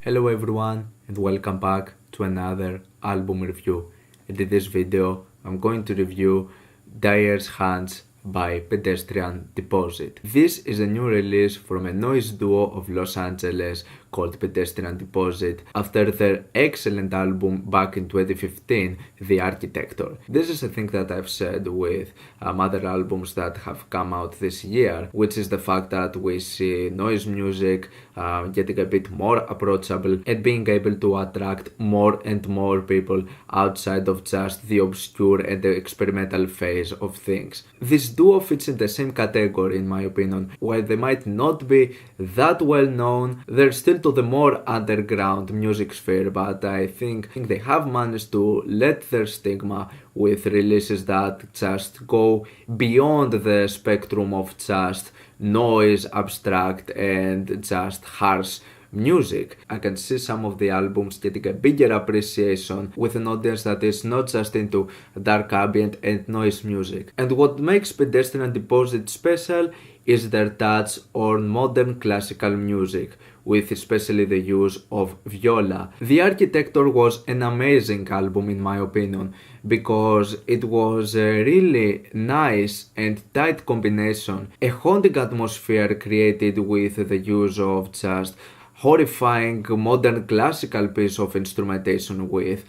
Hello everyone and welcome back to another album review. And in this video I'm going to review DYER'S Hands by Pedestrian Deposit. This is a new release from a noise duo of Los Angeles called Pedestrian Deposit after their excellent album back in 2015, The Architector. This is a thing that I've said with other albums that have come out this year, which is the fact that we see noise music getting a bit more approachable and being able to attract more and more people outside of just the obscure and the experimental phase of things. This duo fits in the same category in my opinion. While they might not be that well known, they're still to the more underground music sphere, but I think they have managed to let their stigma with releases that just go beyond the spectrum of just noise, abstract and just harsh music. I can see some of the albums getting a bigger appreciation with an audience that is not just into dark ambient and noise music. And what makes Pedestrian Deposit special is their touch on modern classical music, with especially the use of viola. The Architector was an amazing album in my opinion, because it was a really nice and tight combination, a haunting atmosphere created with the use of just horrifying modern classical piece of instrumentation with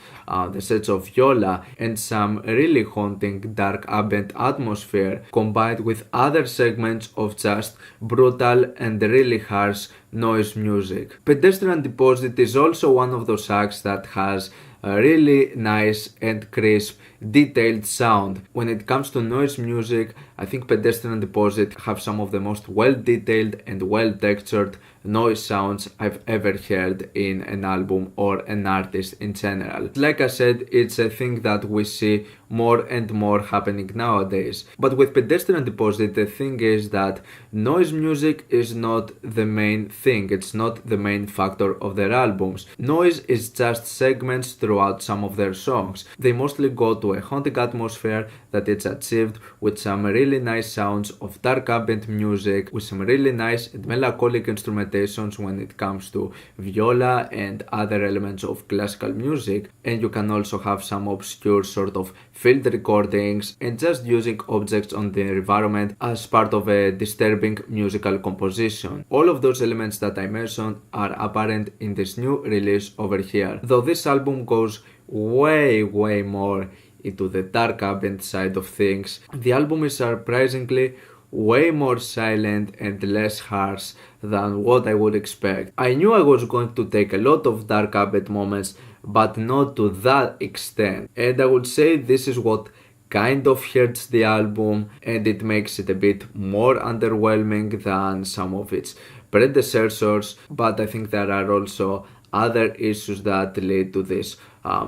the sets of viola and some really haunting dark ambient atmosphere combined with other segments of just brutal and really harsh noise music. Pedestrian Deposit is also one of those acts that has a really nice and crisp, detailed sound. When it comes to noise music, I think Pedestrian Deposit have some of the most well-detailed and well-textured noise sounds I've ever heard in an album or an artist in general. Like I said, it's a thing that we see more and more happening nowadays. But with Pedestrian Deposit, the thing is that noise music is not the main thing, it's not the main factor of their albums. Noise is just segments throughout some of their songs. They mostly go to a haunting atmosphere that is achieved with some really nice sounds of dark ambient music, with some really nice and melancholic instrumentations when it comes to viola and other elements of classical music. And you can also have some obscure sort of field recordings and just using objects on the environment as part of a disturbing musical composition. All of those elements that I mentioned are apparent in this new release over here, though this album goes way more into the dark ambient side of things. The album is surprisingly way more silent and less harsh than what I would expect. I knew I was going to take a lot of dark ambient moments, but not to that extent. And I would say this is what kind of hurts the album and it makes it a bit more underwhelming than some of its predecessors, but I think there are also other issues that lead to this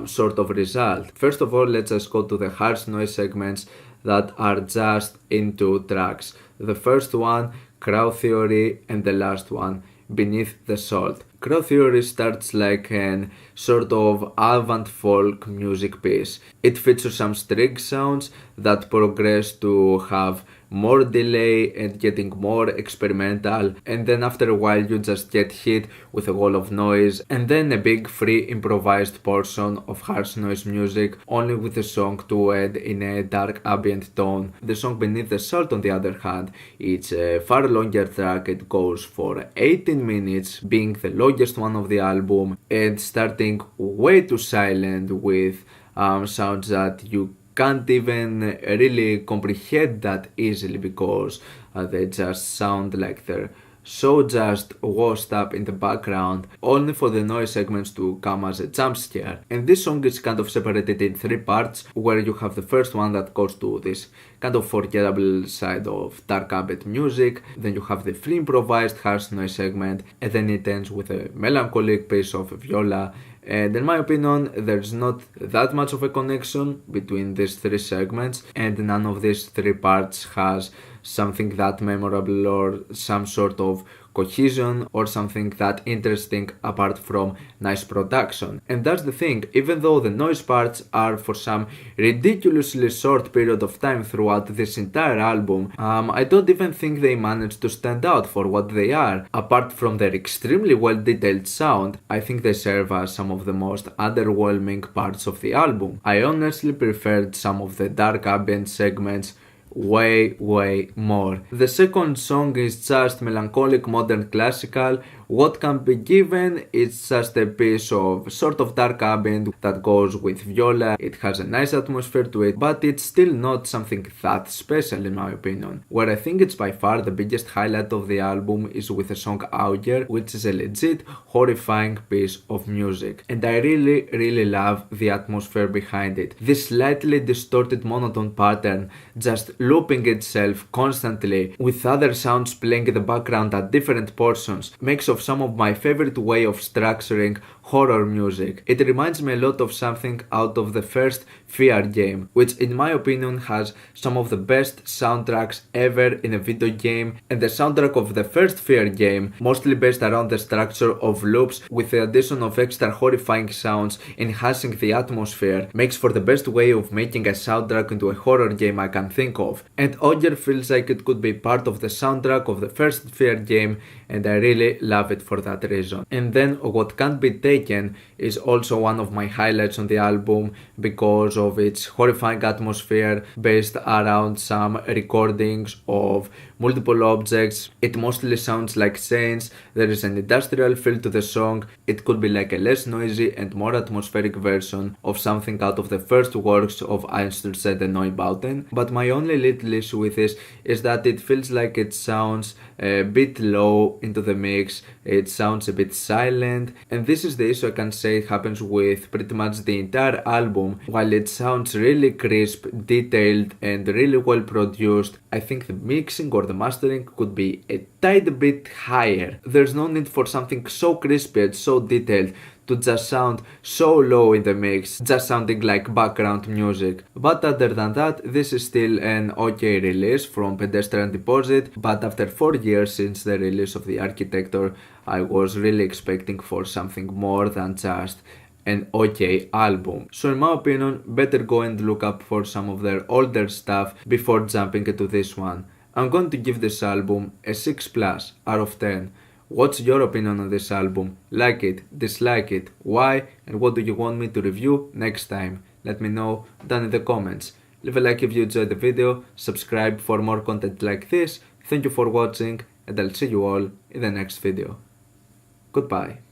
sort of result. First of all, let's just go to the harsh noise segments that are just in two tracks. The first one, Crowd Theory, and the last one, Beneath the Salt. Crowd Theory starts like an sort of avant folk music piece. It features some string sounds that progress to have more delay and getting more experimental, and then after a while you just get hit with a wall of noise and then a big free improvised portion of harsh noise music, only with the song to end in a dark ambient tone. The song Beneath the Salt, on the other hand, it's a far longer track. It goes for 18 minutes, being the longest one of the album and starting way too silent with sounds that you can't even really comprehend that easily, because they just sound like they're so just washed up in the background, only for the noise segments to come as a jump scare. And this song is kind of separated in three parts, where you have the first one that goes to this kind of forgettable side of dark ambient music, then you have the free improvised harsh noise segment, and then it ends with a melancholic piece of viola. And in my opinion, there's not that much of a connection between these three segments, and none of these three parts has something that memorable or some sort of cohesion or something that interesting apart from nice production. And that's the thing, even though the noise parts are for some ridiculously short period of time throughout this entire album, I don't even think they managed to stand out for what they are. Apart from their extremely well detailed sound, I think they serve as some of the most underwhelming parts of the album. I honestly preferred some of the dark ambient segments way more. The second song is just melancholic modern classical. What can be given is just a piece of sort of dark ambient that goes with viola. It has a nice atmosphere to it, but it's still not something that special in my opinion. Where I think it's by far the biggest highlight of the album is with the song Auger, which is a legit horrifying piece of music. And I really love the atmosphere behind it. This slightly distorted monotone pattern just looping itself constantly with other sounds playing in the background at different portions makes of some of my favorite way of structuring horror music. It reminds me a lot of something out of the first Fear game, which in my opinion has some of the best soundtracks ever in a video game, and the soundtrack of the first Fear game, mostly based around the structure of loops with the addition of extra horrifying sounds enhancing the atmosphere, makes for the best way of making a soundtrack into a horror game I can think of. And Auger feels like it could be part of the soundtrack of the first Fear game, and I really love it for that reason. And then What Can't Be Taken is also one of my highlights on the album because of its horrifying atmosphere based around some recordings of multiple objects. It mostly sounds like scenes, there is an industrial feel to the song. It could be like a less noisy and more atmospheric version of something out of the first works of Einstürzende Neubauten, but my only little issue with this is that it feels like it sounds a bit low into the mix, it sounds a bit silent, and this is the issue I can say happens with pretty much the entire album. While it sounds really crisp, detailed and really well produced, I think the mixing or the mastering could be a tiny bit higher. There's no need for something so crispy and so detailed to just sound so low in the mix, just sounding like background music. But other than that, this is still an okay release from Pedestrian Deposit, but after 4 years since the release of the Architecture, I was really expecting for something more than just an okay album. So in my opinion, better go and look up for some of their older stuff before jumping into this one. I'm going to give this album a 6+ out of 10. What's your opinion on this album? Like it, dislike it, why, and what do you want me to review next time? Let me know down in the comments. Leave a like if you enjoyed the video, subscribe for more content like this. Thank you for watching, and I'll see you all in the next video. Goodbye.